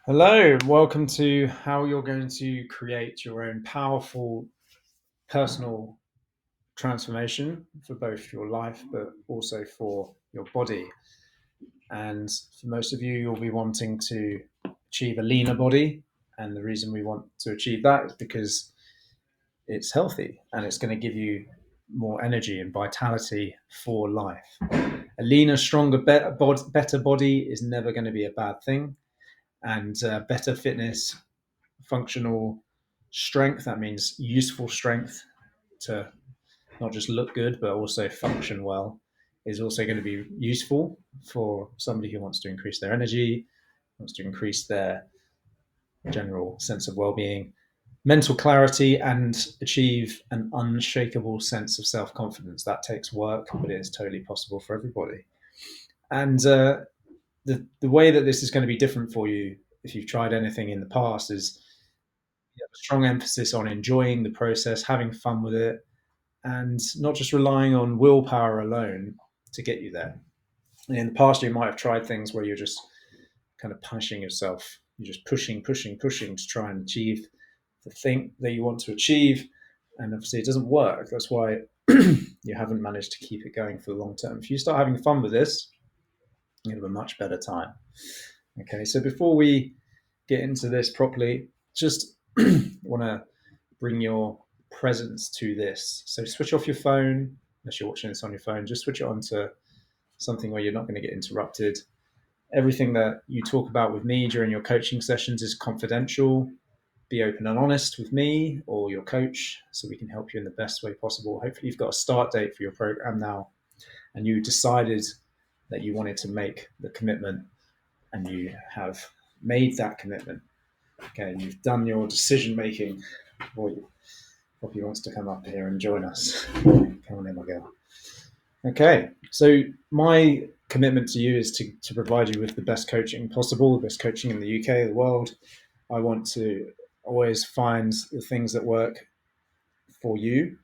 Hello, welcome to how you're going to create your own powerful personal transformation for both your life but also for your body. And for most of you, you'll be wanting to achieve a leaner body. And the reason we want to achieve that is because it's healthy and it's going to give you more energy and vitality for life. A leaner, stronger, better body is never going to be a bad thing. And better fitness, functional strength, that means useful strength to not just look good but also function well, is also going to be useful for somebody who wants to increase their energy, wants to increase their general sense of well-being, mental clarity, and achieve an unshakable sense of self-confidence. That takes work, but it is totally possible for everybody. And the way that this is going to be different for you if you've tried anything in the past is you have a strong emphasis on enjoying the process, having fun with it, and not just relying on willpower alone to get you there. And in the past, you might have tried things where you're just kind of punishing yourself. You're just pushing to try and achieve the thing that you want to achieve. And obviously, it doesn't work. That's why you haven't managed to keep it going for the long term. If you start having fun with this, you'll have a much better time. Okay, so before we get into this properly, just want to bring your presence to this. So switch off your phone, unless you're watching this on your phone, just switch it on to something where you're not going to get interrupted. Everything that you talk about with me during your coaching sessions is confidential. Be open and honest with me or your coach so we can help you in the best way possible. Hopefully, you've got a start date for your program now and you decided that you wanted to make the commitment and you have made that commitment. Okay, and you've done your decision making. Boy, Poppy wants to come up here and join us. Come on in, my girl. Okay, so my commitment to you is to provide you with the best coaching possible, the best coaching in the UK, the world. I want to always find the things that work for you,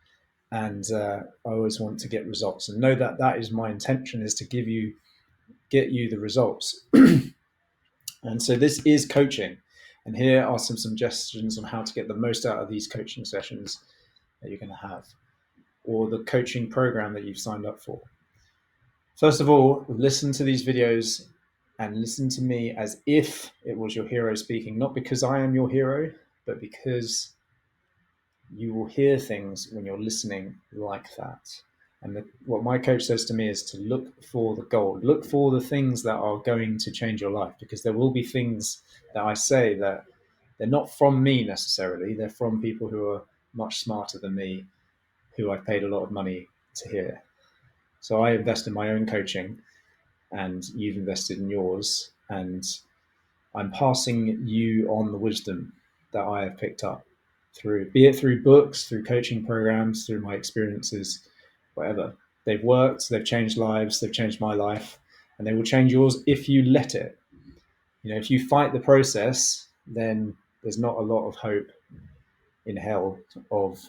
and I always want to get results. And know that that is my intention: is to get you the results. And so this is coaching. And here are some suggestions on how to get the most out of these coaching sessions that you're going to have, or the coaching program that you've signed up for. First of all, listen to these videos and listen to me as if it was your hero speaking, not because I am your hero, but because you will hear things when you're listening like that. And what my coach says to me is to look for the gold, look for the things that are going to change your life, because there will be things that I say that they're not from me necessarily. They're from people who are much smarter than me, who I've paid a lot of money to hear. So I invest in my own coaching and you've invested in yours. And I'm passing you on the wisdom that I have picked up be it through books, through coaching programs, through my experiences, whatever. They've worked, they've changed lives, they've changed my life, and they will change yours if you let it. If you fight the process, then there's not a lot of hope in hell of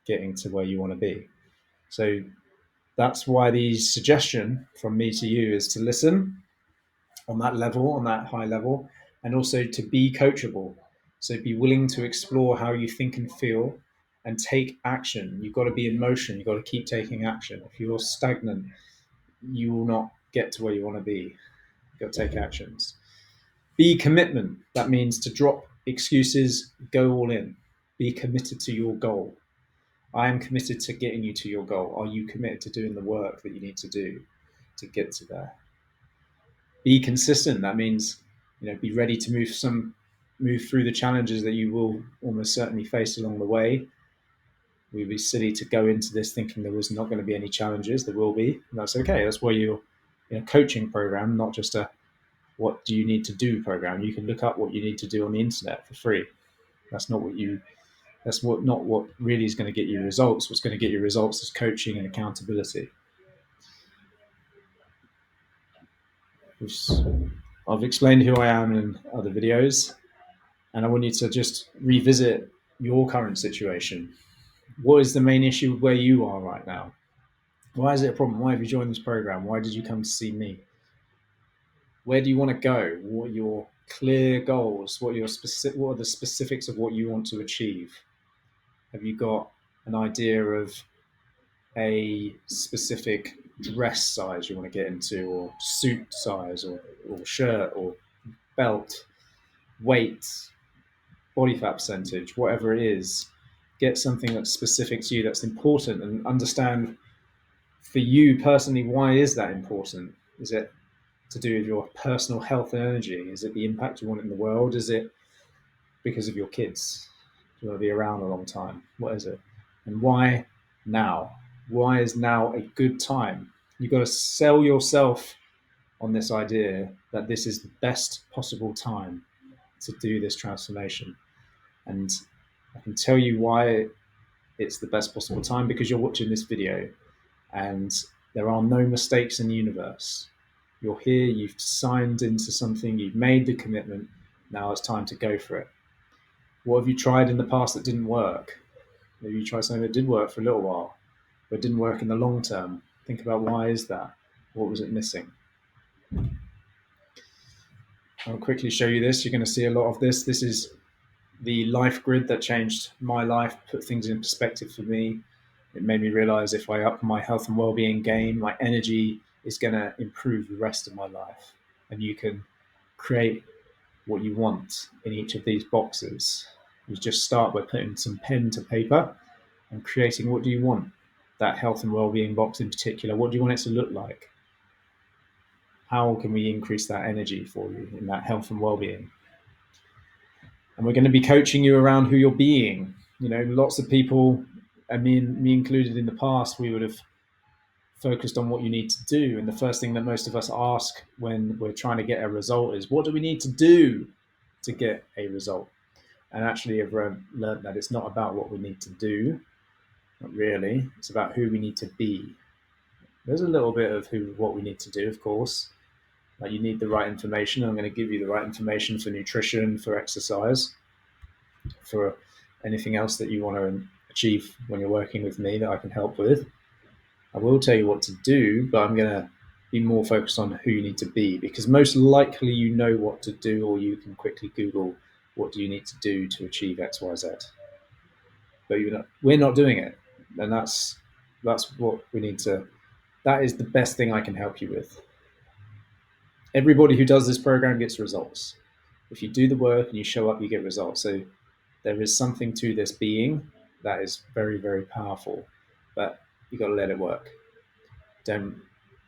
getting to where you want to be. So that's why the suggestion from me to you is to listen on that level, on that high level, and also to be coachable. So be willing to explore how you think and feel and take action. You've got to be in motion. You've got to keep taking action. If you're stagnant, you will not get to where you want to be. You've got to take actions. Be commitment. That means to drop excuses, go all in. Be committed to your goal. I am committed to getting you to your goal. Are you committed to doing the work that you need to do to get to there? Be consistent. That means, be ready to move through the challenges that you will almost certainly face along the way. We'd be silly to go into this thinking there was not going to be any challenges. There will be, and that's okay. That's why you're in a coaching program, not just a what do you need to do program. You can look up what you need to do on the internet for free. That's not what really is going to get you results. What's going to get you results is coaching and accountability. I've explained who I am in other videos, and I want you to just revisit your current situation. What is the main issue where you are right now? Why is it a problem? Why have you joined this program? Why did you come to see me? Where do you want to go? What are your clear goals? What are the specifics of what you want to achieve? Have you got an idea of a specific dress size you want to get into, or suit size, or shirt, or belt, weight, body fat percentage, whatever it is? Get something that's specific to you, that's important, and understand for you personally, why is that important? Is it to do with your personal health and energy? Is it the impact you want in the world? Is it because of your kids? Do you want to be around a long time? What is it? And why now? Why is now a good time? You've got to sell yourself on this idea that this is the best possible time to do this transformation. And I can tell you why it's the best possible time, because you're watching this video and there are no mistakes in the universe. You're here, you've signed into something, you've made the commitment. Now it's time to go for it. What have you tried in the past that didn't work? Maybe you tried something that did work for a little while, but it didn't work in the long term. Think about, why is that? What was it missing? I'll quickly show you this. You're going to see a lot of this. This is the life grid that changed my life, put things in perspective for me. It made me realize if I up my health and well-being game, my energy is going to improve the rest of my life. And you can create what you want in each of these boxes. You just start by putting some pen to paper and creating, what do you want? That health and well-being box in particular, what do you want it to look like? How can we increase that energy for you in that health and well-being? And we're going to be coaching you around who you're being. You know, lots of people, and me included in the past, we would have focused on what you need to do. And the first thing that most of us ask when we're trying to get a result is, what do we need to do to get a result? And actually, I've learned that it's not about what we need to do. Not really. It's about who we need to be. There's a little bit of what we need to do, of course. Like, you need the right information. I'm going to give you the right information for nutrition, for exercise, for anything else that you want to achieve when you're working with me that I can help with. I will tell you what to do, but I'm going to be more focused on who you need to be, because most likely you know what to do, or you can quickly Google, what do you need to do to achieve X, Y, Z. But we're not doing it. And that's what we need to, that is the best thing I can help you with. Everybody who does this program gets results. If you do the work and you show up, you get results. So there is something to this being that is very, very powerful, but you got to let it work. Don't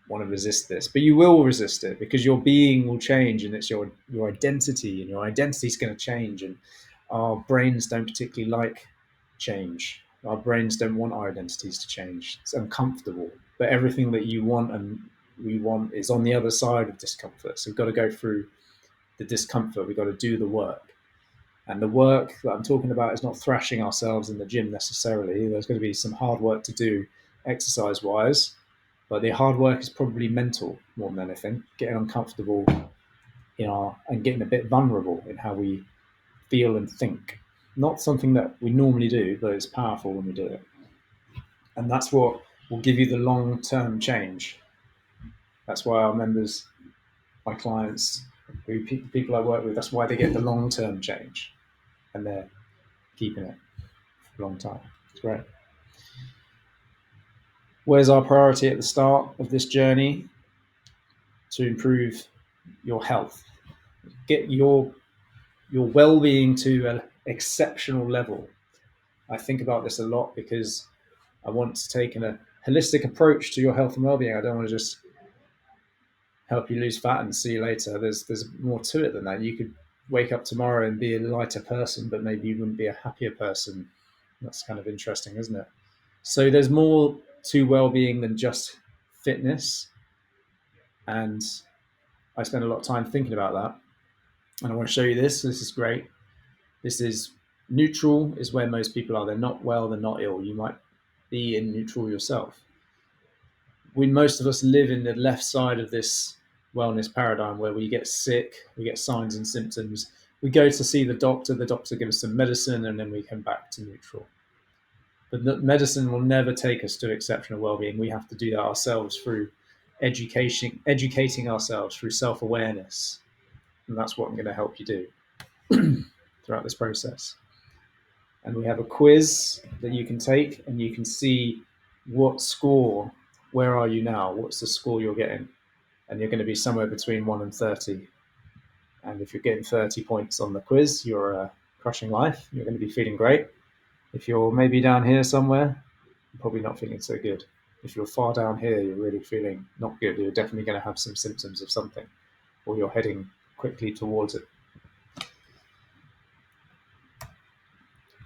want to resist this, but you will resist it, because your being will change, and it's your identity, and your identity is going to change. And our brains don't particularly like change. Our brains don't want our identities to change. It's uncomfortable, but everything that you want and we want is on the other side of discomfort. So we've got to go through the discomfort. We've got to do the work. And the work that I'm talking about is not thrashing ourselves in the gym necessarily. There's going to be some hard work to do exercise-wise, but the hard work is probably mental more than anything, getting uncomfortable and getting a bit vulnerable in how we feel and think. Not something that we normally do, but it's powerful when we do it. And that's what will give you the long-term change. That's why our members, my clients, people I work with, that's why they get the long-term change. And they're keeping it for a long time. It's great. Where's our priority at the start of this journey? To improve your health. Get your well-being to an exceptional level. I think about this a lot because I want to take a holistic approach to your health and well-being. I don't want to just help you lose fat and see you later. There's more to it than that. You could wake up tomorrow and be a lighter person, but maybe you wouldn't be a happier person. That's kind of interesting, isn't it? So there's more to well-being than just fitness. And I spend a lot of time thinking about that. And I want to show you this. This is great. This is neutral, is where most people are. They're not well, they're not ill. You might be in neutral yourself. Most of us live in the left side of this wellness paradigm, where we get sick, we get signs and symptoms. We go to see the doctor gives us some medicine, and then we come back to neutral. But medicine will never take us to exceptional well-being. We have to do that ourselves through educating ourselves, through self-awareness. And that's what I'm going to help you do throughout this process. And we have a quiz that you can take, and you can see what score, where are you now? What's the score you're getting? And you're going to be somewhere between 1 and 30. And if you're getting 30 points on the quiz, you're crushing life. You're going to be feeling great. If you're maybe down here somewhere, you're probably not feeling so good. If you're far down here, you're really feeling not good. You're definitely going to have some symptoms of something, or you're heading quickly towards it.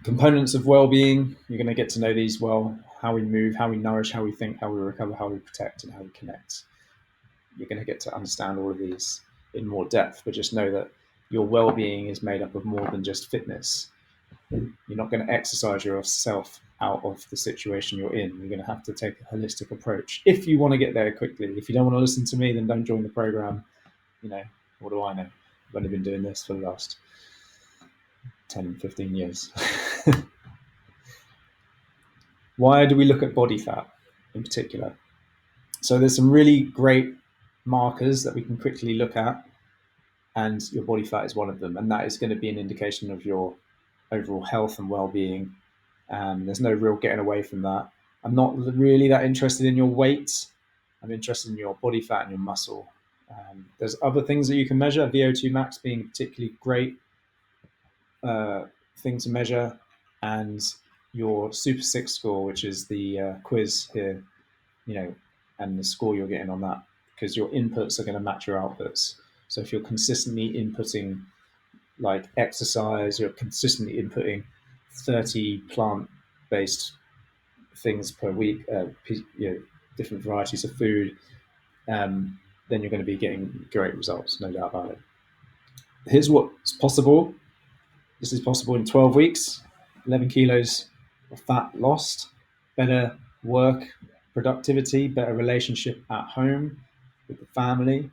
Components of well-being, you're going to get to know these well: how we move, how we nourish, how we think, how we recover, how we protect, and how we connect. You're going to get to understand all of these in more depth, but just know that your well-being is made up of more than just fitness. You're not going to exercise yourself out of the situation you're in. You're going to have to take a holistic approach if you want to get there quickly. If you don't want to listen to me, then don't join the program. What do I know? I've only been doing this for the last 10, 15 years. Why do we look at body fat in particular? So there's some really great markers that we can quickly look at, and your body fat is one of them, and that is going to be an indication of your overall health and well-being. There's no real getting away from that. I'm not really that interested in your weight. I'm interested in your body fat and your muscle. There's other things that you can measure, VO2 max being a particularly great thing to measure, and your Super 6 score, which is the quiz here, and the score you're getting on that, because your inputs are going to match your outputs. So if you're consistently inputting like exercise, you're consistently inputting 30 plant-based things per week, different varieties of food, then you're going to be getting great results, no doubt about it. Here's what's possible. This is possible in 12 weeks, 11 kilos of fat lost, better work productivity, better relationship at home with the family,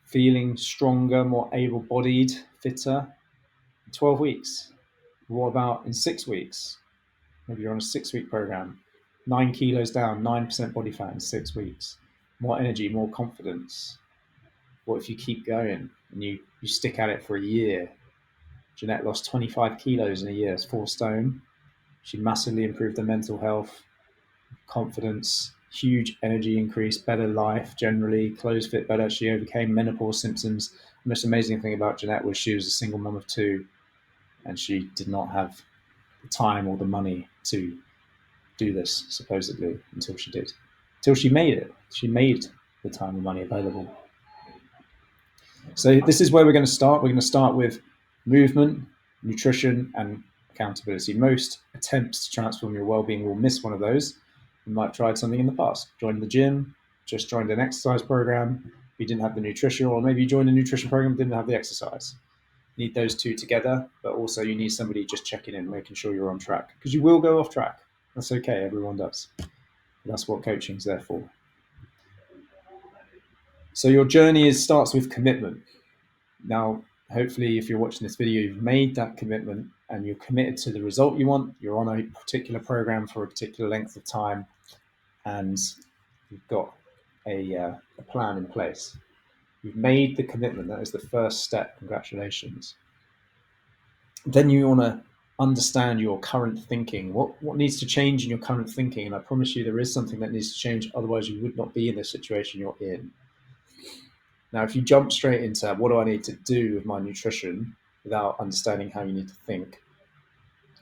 feeling stronger, more able-bodied, fitter. 12 weeks. What about in 6 weeks? Maybe you're on a 6-week program, 9 kilos down, 9% body fat in 6 weeks, more energy, more confidence. What if you keep going and you stick at it for a year? Jeanette lost 25 kilos in a year, it's 4 stone. She massively improved her mental health, confidence, huge energy increase, better life generally, clothes fit better. She overcame menopause symptoms. The most amazing thing about Jeanette was she was a single mum of 2, and she did not have the time or the money to do this, supposedly, until she did. Until she made it. She made the time and money available. So this is where we're going to start. We're going to start with movement, nutrition, and accountability. Most attempts to transform your well-being will miss one of those. You might have tried something in the past. Joined the gym, just joined an exercise program. You didn't have the nutrition, or maybe you joined a nutrition program, didn't have the exercise. You need those two together, but also you need somebody just checking in, making sure you're on track, because you will go off track. That's okay. Everyone does. That's what coaching's there for. So your journey starts with commitment. Now, hopefully, if you're watching this video, you've made that commitment and you're committed to the result you want. You're on a particular program for a particular length of time, and you've got a plan in place. You've made the commitment. That is the first step. Congratulations. Then you want to understand your current thinking. What needs to change in your current thinking? And I promise you there is something that needs to change. Otherwise, you would not be in the situation you're in. Now, if you jump straight into what do I need to do with my nutrition without understanding how you need to think,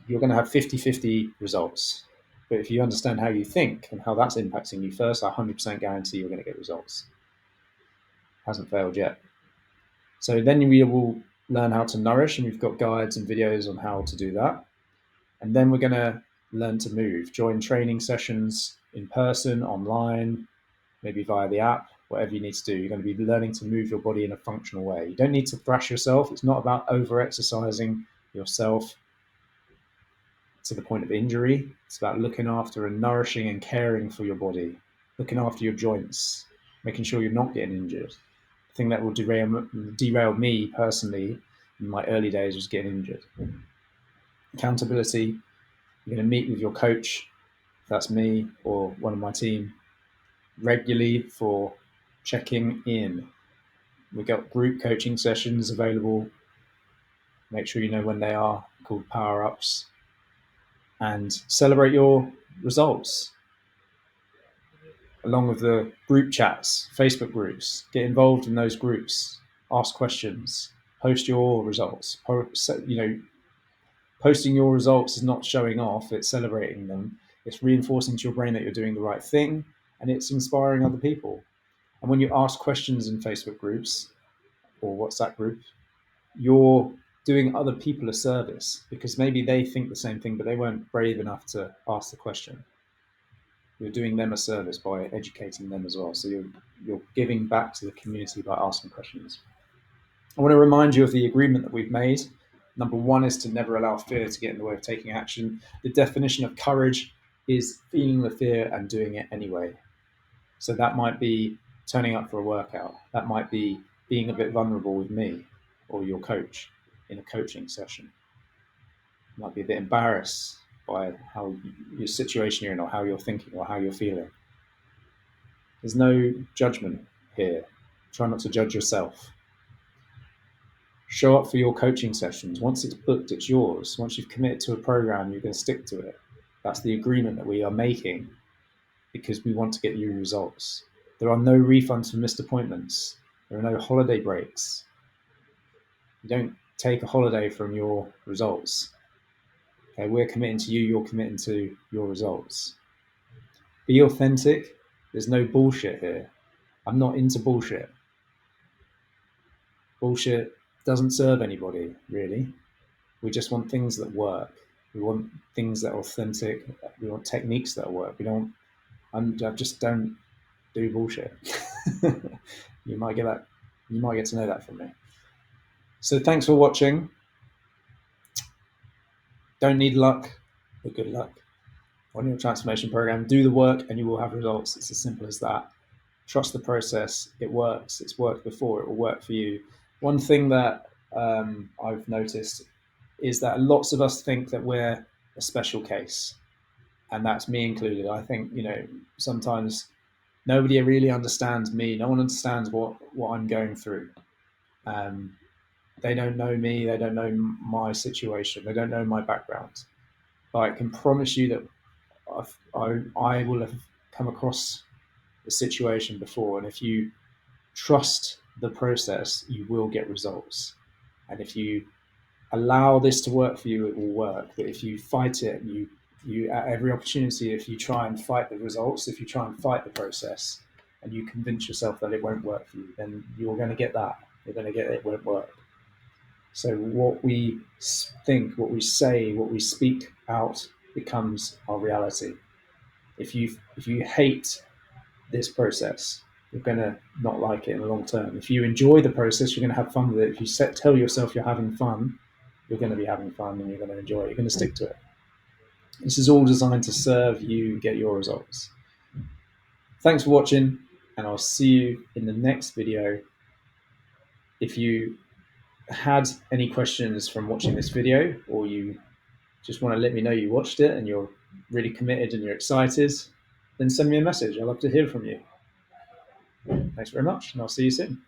you're going to have 50-50 results. But if you understand how you think and how that's impacting you first, I 100% guarantee you're going to get results. Hasn't failed yet. So then we will learn how to nourish, and we've got guides and videos on how to do that. And then we're going to learn to move, join training sessions in person, online, maybe via the app, whatever you need to do. You're going to be learning to move your body in a functional way. You don't need to thrash yourself. It's not about over-exercising yourself to the point of injury. It's about looking after and nourishing and caring for your body, looking after your joints, making sure you're not getting injured. The thing that will derail me personally in my early days was getting injured. Accountability. You're going to meet with your coach, if that's me or one of my team, regularly for checking in. We've got group coaching sessions available. Make sure you know when they are, called Power Ups, and celebrate your results along with the group chats, Facebook groups. Get involved in those groups, ask questions, post your results. Posting your results is not showing off, it's celebrating them. It's reinforcing to your brain that you're doing the right thing, and it's inspiring other people. And when you ask questions in Facebook groups or WhatsApp groups, you're doing other people a service because maybe they think the same thing, but they weren't brave enough to ask the question. You're doing them a service by educating them as well. So you're giving back to the community by asking questions. I want to remind you of the agreement that we've made. Number one is to never allow fear to get in the way of taking action. The definition of courage is feeling the fear and doing it anyway. So that might be turning up for a workout. That might be being a bit vulnerable with me or your coach in a coaching session. You might be a bit embarrassed by how your situation you're in or how you're thinking or how you're feeling. There's no judgment here. Try not to judge yourself. Show up for your coaching sessions. Once it's booked, it's yours. Once you've committed to a program, you're going to stick to it. That's the agreement that we are making because we want to get you results. There are no refunds for missed appointments. There are no holiday breaks. You don't take a holiday from your results. Okay, we're committing to you, you're committing to your results. Be authentic. There's no bullshit here. I'm not into bullshit. Bullshit doesn't serve anybody, really. We just want things that work. We want things that are authentic. We want techniques that work. I just don't do bullshit. You might get to know that from me. So thanks for watching. Don't need luck, but good luck on your transformation program. Do the work and you will have results. It's as simple as that. Trust the process. It works. It's worked before. It will work for you. One thing that I've noticed is that lots of us think that we're a special case, and that's me included. I think, sometimes nobody really understands me. No one understands what I'm going through. They don't know me. They don't know my situation. They don't know my background. But I can promise you that I will have come across the situation before, and if you trust the process, you will get results. And if you allow this to work for you, it will work. But if you fight it, you at every opportunity, if you try and fight the results, if you try and fight the process, and you convince yourself that it won't work for you, then you're going to get that. You're going to get it won't work. So what we think, what we say, what we speak out becomes our reality. If you hate this process, you're going to not like it in the long term. If you enjoy the process, you're going to have fun with it. If you tell yourself you're having fun, you're going to be having fun and you're going to enjoy it. You're going to stick to it. This is all designed to serve you, get your results. Thanks for watching, and I'll see you in the next video. If you had any questions from watching this video, or you just want to let me know you watched it and you're really committed and you're excited, then send me a message. I'd love to hear from you. Thanks very much, and I'll see you soon.